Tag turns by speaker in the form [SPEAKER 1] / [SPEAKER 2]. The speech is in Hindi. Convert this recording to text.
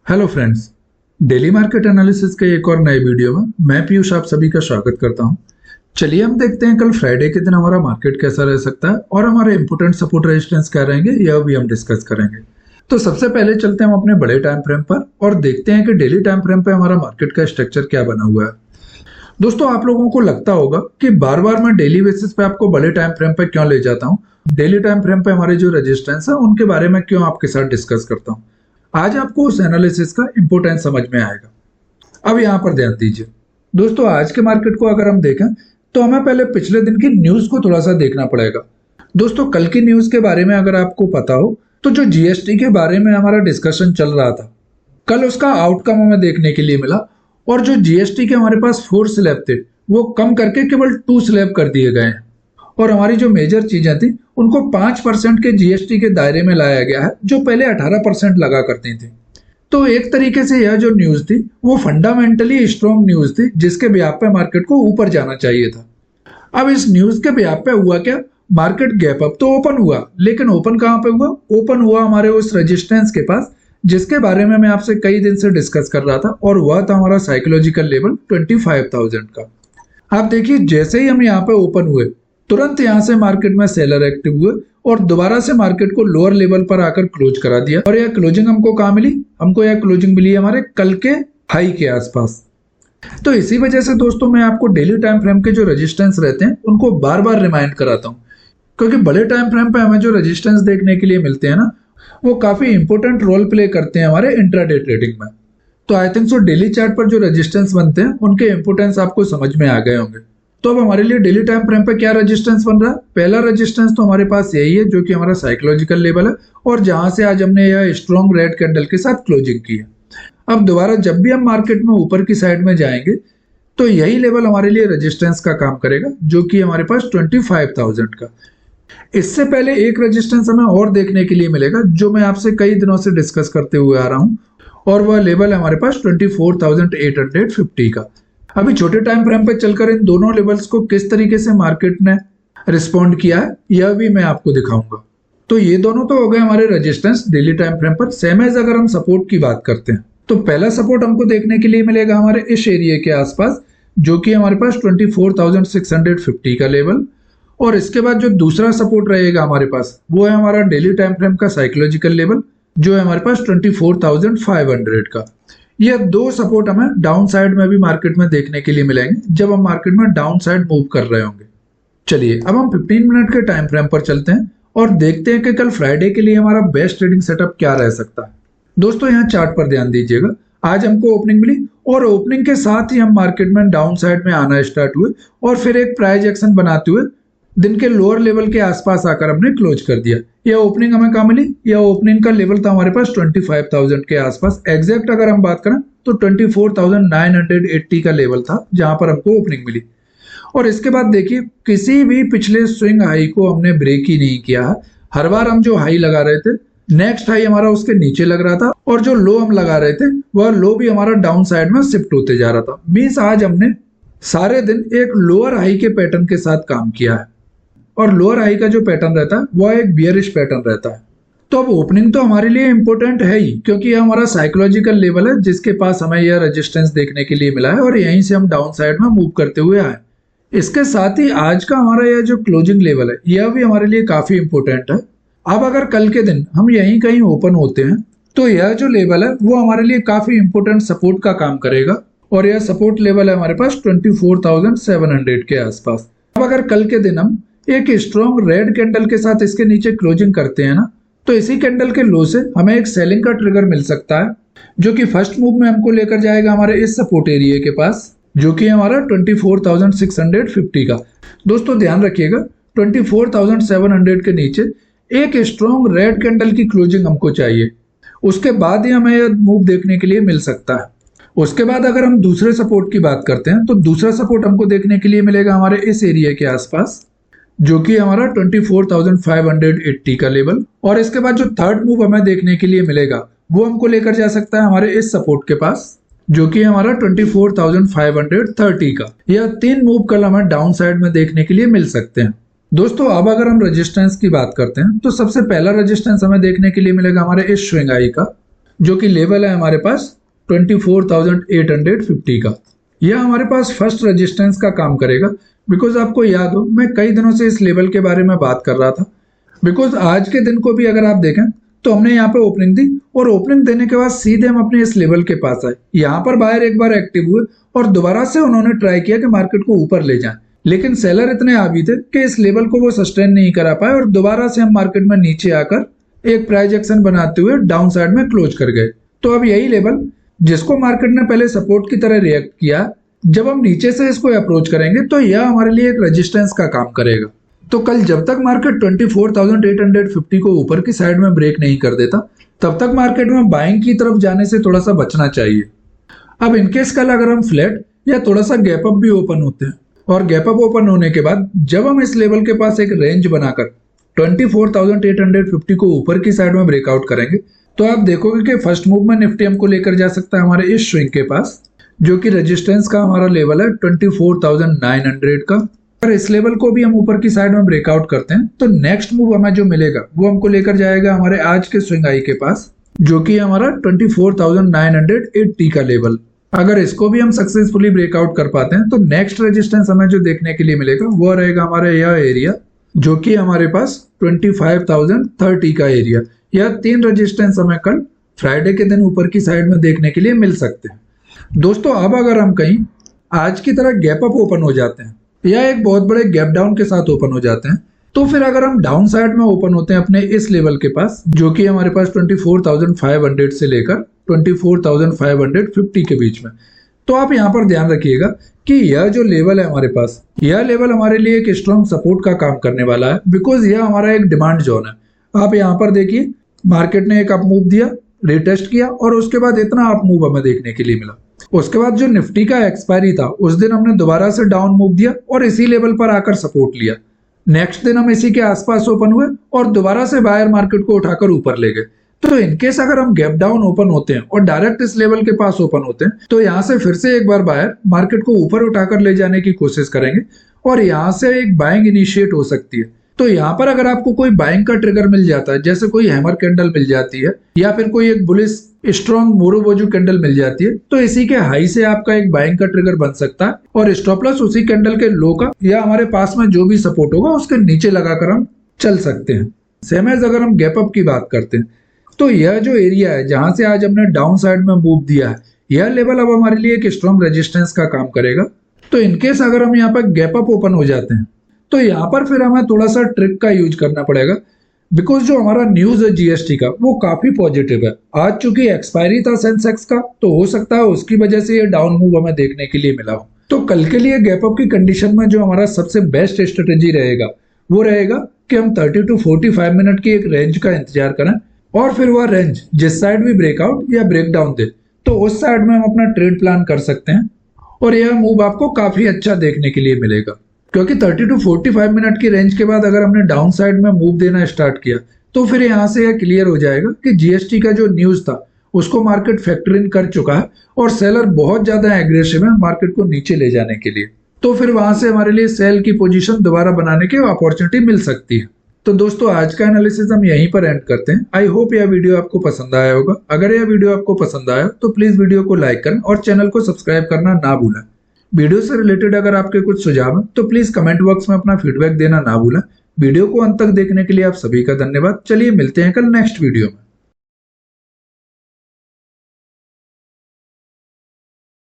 [SPEAKER 1] Hello friends, daily market analysis के एक और नए वीडियो में मैं पीयूष आप सभी का स्वागत करता हूं। चलिए हम देखते हैं कल फ्राइडे के दिन हमारा मार्केट कैसा रह सकता है और हमारे इंपोर्टेंट सपोर्ट रेजिस्टेंस क्या रहेंगे यह भी हम डिस्कस करेंगे। तो सबसे पहले चलते हैं हम अपने बड़े टाइम फ्रेम पर और देखते हैं कि डेली टाइम फ्रेम पे हमारा मार्केट का स्ट्रक्चर क्या बना हुआ है। दोस्तों, आप लोगों को लगता होगा कि बार बार मैं डेली बेसिस पे आपको बड़े टाइम फ्रेम पे क्यों ले जाता हूँ, डेली टाइम फ्रेम पे हमारे जो रेजिस्टेंस है उनके बारे में क्यों आपके साथ डिस्कस करता हूँ। आज आपको उस एनालिसिस का इंपोर्टेंस समझ में आएगा। अब यहाँ पर ध्यान दीजिए दोस्तों, आज के मार्केट को अगर हम देखें तो हमें पहले पिछले दिन की न्यूज को थोड़ा सा देखना पड़ेगा। दोस्तों, कल की न्यूज के बारे में अगर आपको पता हो तो जो जीएसटी के बारे में हमारा डिस्कशन चल रहा था, कल उसका आउटकम हमें देखने के लिए मिला और जो जीएसटी के हमारे पास 4 स्लैब थे वो कम करके केवल 2 स्लैब कर दिए गए हैं और हमारी जो मेजर चीजें थी उनको 5% के जीएसटी के दायरे में लाया गया है, जो पहले 18% लगा करती थी। तो एक तरीके से यह जो न्यूज थी वो फंडामेंटली स्ट्रॉन्ग न्यूज थी जिसके ब्याह पे मार्केट को ऊपर जाना चाहिए था। अब इस न्यूज के ब्याह पे हुआ क्या, मार्केट गैप अप तो ओपन हुआ, लेकिन ओपन कहां पे हुआ? ओपन हुआ हमारे उस रेजिस्टेंस के पास जिसके बारे में मैं आपसे कई दिन से डिस्कस कर रहा था और वह था हमारा साइकोलॉजिकल लेवल 25,000 का। आप देखिए, जैसे ही हम यहाँ पे ओपन हुए तुरंत यहां से मार्केट में सेलर एक्टिव हुए और दोबारा से मार्केट को लोअर लेवल पर आकर क्लोज करा दिया और यह क्लोजिंग हमको कहां मिली? हमको यह क्लोजिंग मिली हमारे कल के हाई के आसपास। तो इसी वजह से दोस्तों मैं आपको डेली टाइम फ्रेम के जो रेजिस्टेंस रहते हैं उनको बार बार रिमाइंड कराता हूं, क्योंकि बड़े टाइम फ्रेम पे हमें जो रेजिस्टेंस देखने के लिए मिलते हैं ना, वो काफी इंपॉर्टेंट रोल प्ले करते हैं हमारे इंट्राडे ट्रेडिंग में। तो I think so daily chart पर जो रेजिस्टेंस बनते हैं उनके इंपोर्टेंस आपको समझ में आ गए होंगे। तो अब हमारे लिए डेली टाइम फ्रेम पे क्या रेजिस्टेंस बन रहा है? पहला रेजिस्टेंस तो हमारे पास यही है जो कि हमारा साइकोलॉजिकल लेवल है और जहां से आज हमने यह स्ट्रॉन्ग रेड कैंडल के साथ क्लोजिंग की है। अब दोबारा जब भी हम मार्केट में ऊपर की साइड में जाएंगे तो यही लेवल हमारे लिए रेजिस्टेंस का काम करेगा, जो कि हमारे पास 25,000 का। इससे पहले एक रेजिस्टेंस हमें और देखने के लिए मिलेगा जो मैं आपसे कई दिनों से डिस्कस करते हुए आ रहा हूं और वह लेवल है हमारे पास 24,850 का। अभी छोटे टाइम फ्रेम पे चलकर इन दोनों लेवल्स को किस तरीके से मार्केट ने रिस्पॉन्ड किया है यह भी मैं आपको दिखाऊंगा। तो ये दोनों तो हो गए हमारे रेजिस्टेंस डेली टाइम फ्रेम पर। सेम एज अगर हम सपोर्ट की बात करते हैं तो पहला सपोर्ट हमको देखने के लिए मिलेगा हमारे इस एरिया के आसपास, जो कि हमारे पास 24,650 का लेवल। और इसके बाद जो दूसरा सपोर्ट रहेगा हमारे पास वो है हमारा डेली टाइम फ्रेम का साइकोलॉजिकल लेवल, जो है हमारे पास 24,500 का। ये दो सपोर्ट हमें डाउन साइड में भी मार्केट में देखने के लिए मिलेंगे जब हम मार्केट में डाउन साइड मूव कर रहे होंगे। चलिए अब हम 15 मिनट के टाइम फ्रेम पर चलते हैं और देखते हैं कि कल फ्राइडे के लिए हमारा बेस्ट ट्रेडिंग सेटअप क्या रह सकता है। दोस्तों, यहाँ चार्ट पर ध्यान दीजिएगा, आज हमको ओपनिंग मिली और ओपनिंग के साथ ही हम मार्केट में डाउन साइड में आना स्टार्ट हुए और फिर एक प्राइस एक्शन बनाते हुए दिन के लोअर लेवल के आसपास आकर हमने क्लोज कर दिया। यह ओपनिंग हमें कहाँ मिली? यह ओपनिंग का लेवल था हमारे पास 25,000 के आसपास। एग्जैक्ट अगर हम बात करें तो 24,980 का लेवल था जहां पर हमको ओपनिंग मिली। और इसके बाद देखिए, किसी भी पिछले स्विंग हाई को हमने ब्रेक ही नहीं किया है। हर बार हम जो हाई लगा रहे थे नेक्स्ट हाई हमारा उसके नीचे लग रहा था और जो लो हम लगा रहे थे वह लो भी हमारा डाउन साइड में शिफ्ट होते जा रहा था। मीन्स आज हमने सारे दिन एक लोअर हाई के पैटर्न के साथ काम किया है और लोअर हाई का जो पैटर्न रहता है वह एक बियरिश पैटर्न रहता है। तो अब ओपनिंग तो हमारे लिए इंपॉर्टेंट है ही, क्योंकि यह हमारा साइकोलॉजिकल लेवल है जिसके पास हमें यह रेजिस्टेंस देखने के लिए मिला है और यहीं से हम डाउन साइड में मूव करते हुए आए। इसके साथ ही आज का हमारा यह जो क्लोजिंग लेवल है यह भी हमारे लिए काफी इंपॉर्टेंट है। अब अगर कल के दिन हम यहीं कहीं ओपन होते हैं तो यह जो लेवल है वो हमारे लिए काफी इंपॉर्टेंट सपोर्ट का काम करेगा और यह सपोर्ट लेवल है हमारे पास 24,700 के आसपास। अब अगर कल के दिन हम एक स्ट्रॉन्ग रेड कैंडल के साथ इसके नीचे क्लोजिंग करते हैं ना, तो इसी कैंडल के लो से हमें एक सेलिंग का ट्रिगर मिल सकता है, जो कि फर्स्ट मूव में हमको लेकर जाएगा हमारे इस सपोर्ट एरिया के पास, जो कि हमारा 24,650 का। दोस्तों ध्यान रखिएगा, 24,700 के नीचे एक स्ट्रॉन्ग रेड कैंडल की क्लोजिंग हमको चाहिए, उसके बाद ही हमें यह मूव देखने के लिए मिल सकता है। उसके बाद अगर हम दूसरे सपोर्ट की बात करते हैं तो दूसरा सपोर्ट हमको देखने के लिए मिलेगा हमारे इस एरिया के आसपास, जो कि हमारा 24,580 का लेवल। और इसके बाद जो थर्ड मूव हमें देखने के लिए मिलेगा वो हमको लेकर जा सकता है हमारे इस सपोर्ट के पास, जो कि हमारा 24,530 का। यह तीन मूव कल हमें डाउन साइड में देखने के लिए मिल सकते हैं। दोस्तों, अब अगर हम रेजिस्टेंस की बात करते हैं तो सबसे पहला रेजिस्टेंस हमें देखने के लिए मिलेगा हमारे इस स्विंग हाई का, जो कि लेवल है हमारे पास 24,850 का। यह हमारे पास फर्स्ट रेजिस्टेंस का काम करेगा। बिकॉज आपको याद हो, मैं कई दिनों से इस लेवल के बारे में बात कर रहा था। बिकॉज आज के दिन को भी अगर आप देखें तो हमने यहाँ पे ओपनिंग दी और ओपनिंग देने के बाद सीधे हम अपने इस लेवल के पास आए। यहाँ पर बायर एक बार एक्टिव हुए और दोबारा से उन्होंने ट्राई किया कि मार्केट को ऊपर ले जाएं, लेकिन सेलर इतने आवी थे कि इस लेवल को वो सस्टेन नहीं करा पाए और दोबारा से हम मार्केट में नीचे आकर एक प्राइस एक्शन बनाते हुए डाउन साइड में क्लोज कर गए। तो अब यही लेवल जिसको मार्केट ने पहले सपोर्ट की तरह रिएक्ट किया, जब हम नीचे से इसको अप्रोच करेंगे तो यह हमारे लिए एक रेजिस्टेंस का काम करेगा। तो कल जब तक मार्केट 24,850 को ऊपर की साइड में ब्रेक नहीं कर देता, तब तक मार्केट में बाइंग की तरफ जाने से थोड़ा सा बचना चाहिए। अब इनकेस कल अगर हम फ्लैट या थोड़ा सा गैप अप भी ओपन होते हैं और गैप अप ओपन होने के बाद जब हम इस लेवल के पास एक रेंज बनाकर 24,850 को ऊपर की साइड में ब्रेकआउट करेंगे, तो आप देखोगे कि फर्स्ट मूव में निफ्टी हमको लेकर जा सकता है हमारे इस स्विंग के पास, जो कि रेजिस्टेंस का हमारा लेवल है 24,900 का। अगर इस लेवल को भी हम ऊपर की साइड में ब्रेकआउट करते हैं तो नेक्स्ट मूव हमें जो मिलेगा वो हमको लेकर जाएगा हमारे आज के स्विंग हाई के पास, जो कि हमारा 24,980 का लेवल। अगर इसको भी हम सक्सेसफुली ब्रेकआउट कर पाते हैं तो नेक्स्ट रेजिस्टेंस हमें जो देखने के लिए मिलेगा वो रहेगा हमारे यह एरिया, जो कि हमारे पास 25,030 का एरिया। यह 3 रेजिस्टेंस हमें कल फ्राइडे के दिन ऊपर की साइड में देखने के लिए मिल सकते हैं। दोस्तों, अब अगर हम कहीं आज की तरह गैप अप ओपन हो जाते हैं या एक बहुत बड़े गैप डाउन के साथ ओपन हो जाते हैं, तो फिर अगर हम डाउन साइड में ओपन होते हैं अपने इस लेवल के पास, जो कि हमारे पास 24,500 से लेकर 24,550 के बीच में, तो आप यहाँ पर ध्यान रखिएगा कि यह जो लेवल है हमारे पास, यह लेवल हमारे लिए एक स्ट्रॉन्ग सपोर्ट का काम करने वाला है। बिकॉज यह हमारा एक डिमांड जोन है। आप यहाँ पर देखिए, मार्केट ने एक अप मूव दिया, रिटेस्ट किया और उसके बाद इतना अप मूव हमें देखने के लिए मिला। उसके बाद जो निफ्टी का एक्सपायरी था उस दिन हमने दोबारा से डाउन मूव दिया और इसी लेवल पर आकर सपोर्ट लिया। नेक्स्ट दिन हम इसी के आसपास ओपन हुए और दोबारा से बायर मार्केट को उठाकर ऊपर ले गए। तो इनकेस अगर हम गैप डाउन ओपन होते हैं और डायरेक्ट इस लेवल के पास ओपन होते हैं, तो यहाँ से फिर से एक बार बायर मार्केट को ऊपर उठाकर ले जाने की कोशिश करेंगे और यहाँ से एक बाइंग इनिशिएट हो सकती है। तो यहाँ पर अगर आपको कोई बाइंग का ट्रिगर मिल जाता है, जैसे कोई हैमर कैंडल मिल जाती है या फिर कोई एक बुलिश स्ट्रॉन्ग मोरोबोजू कैंडल मिल जाती है, तो इसी के हाई से आपका एक बाइंग का ट्रिगर बन सकता है और स्टॉप लॉस उसी कैंडल के लो का या हमारे पास में जो भी सपोर्ट होगा उसके नीचे लगाकर हम चल सकते हैं। सेम एज अगर हम गैप अप की बात करते हैं, तो यह जो एरिया है जहां से आज हमने डाउन साइड में मूव दिया है, यह लेवल अब हमारे लिए एक स्ट्रॉन्ग रेजिस्टेंस का काम करेगा। तो इनकेस अगर हम यहाँ पर गैप अप ओपन हो जाते हैं तो यहाँ पर फिर हमें थोड़ा सा ट्रिक का यूज करना पड़ेगा। बिकॉज जो हमारा न्यूज है जीएसटी का वो काफी पॉजिटिव है। आज चूंकि एक्सपायरी था सेंसेक्स का, तो हो सकता है उसकी वजह से ये डाउन मूव हमें देखने के लिए मिला हो। तो कल के लिए गैप अप की कंडीशन में जो हमारा सबसे बेस्ट स्ट्रेटेजी रहेगा वो रहेगा कि हम 30 to 45 मिनट की एक रेंज का इंतजार करें और फिर वह रेंज जिस साइड भी ब्रेकआउट या ब्रेकडाउन दे तो उस साइड में हम अपना ट्रेड प्लान कर सकते हैं और यह मूव आपको काफी अच्छा देखने के लिए मिलेगा। क्योंकि 30 to 45 मिनट की रेंज के बाद अगर हमने डाउन साइड में मूव देना स्टार्ट किया तो फिर यहाँ से यह क्लियर हो जाएगा कि जीएसटी का जो न्यूज था उसको मार्केट फैक्टर इन कर चुका है और सेलर बहुत ज्यादा एग्रेसिव है मार्केट को नीचे ले जाने के लिए। तो फिर वहां से हमारे लिए सेल की पोजीशन दोबारा बनाने की अपॉर्चुनिटी मिल सकती है। तो दोस्तों, आज का एनालिसिस हम यहीं पर एंड करते हैं। आई होप यह वीडियो आपको पसंद आया होगा। अगर यह वीडियो आपको पसंद आया तो प्लीज वीडियो को लाइक करें और चैनल को सब्सक्राइब करना ना भूलें। वीडियो से रिलेटेड अगर आपके कुछ सुझाव हैं तो प्लीज कमेंट बॉक्स में अपना फीडबैक देना ना भूलें। वीडियो को अंत तक देखने के लिए आप सभी का धन्यवाद। चलिए मिलते हैं कल नेक्स्ट वीडियो में।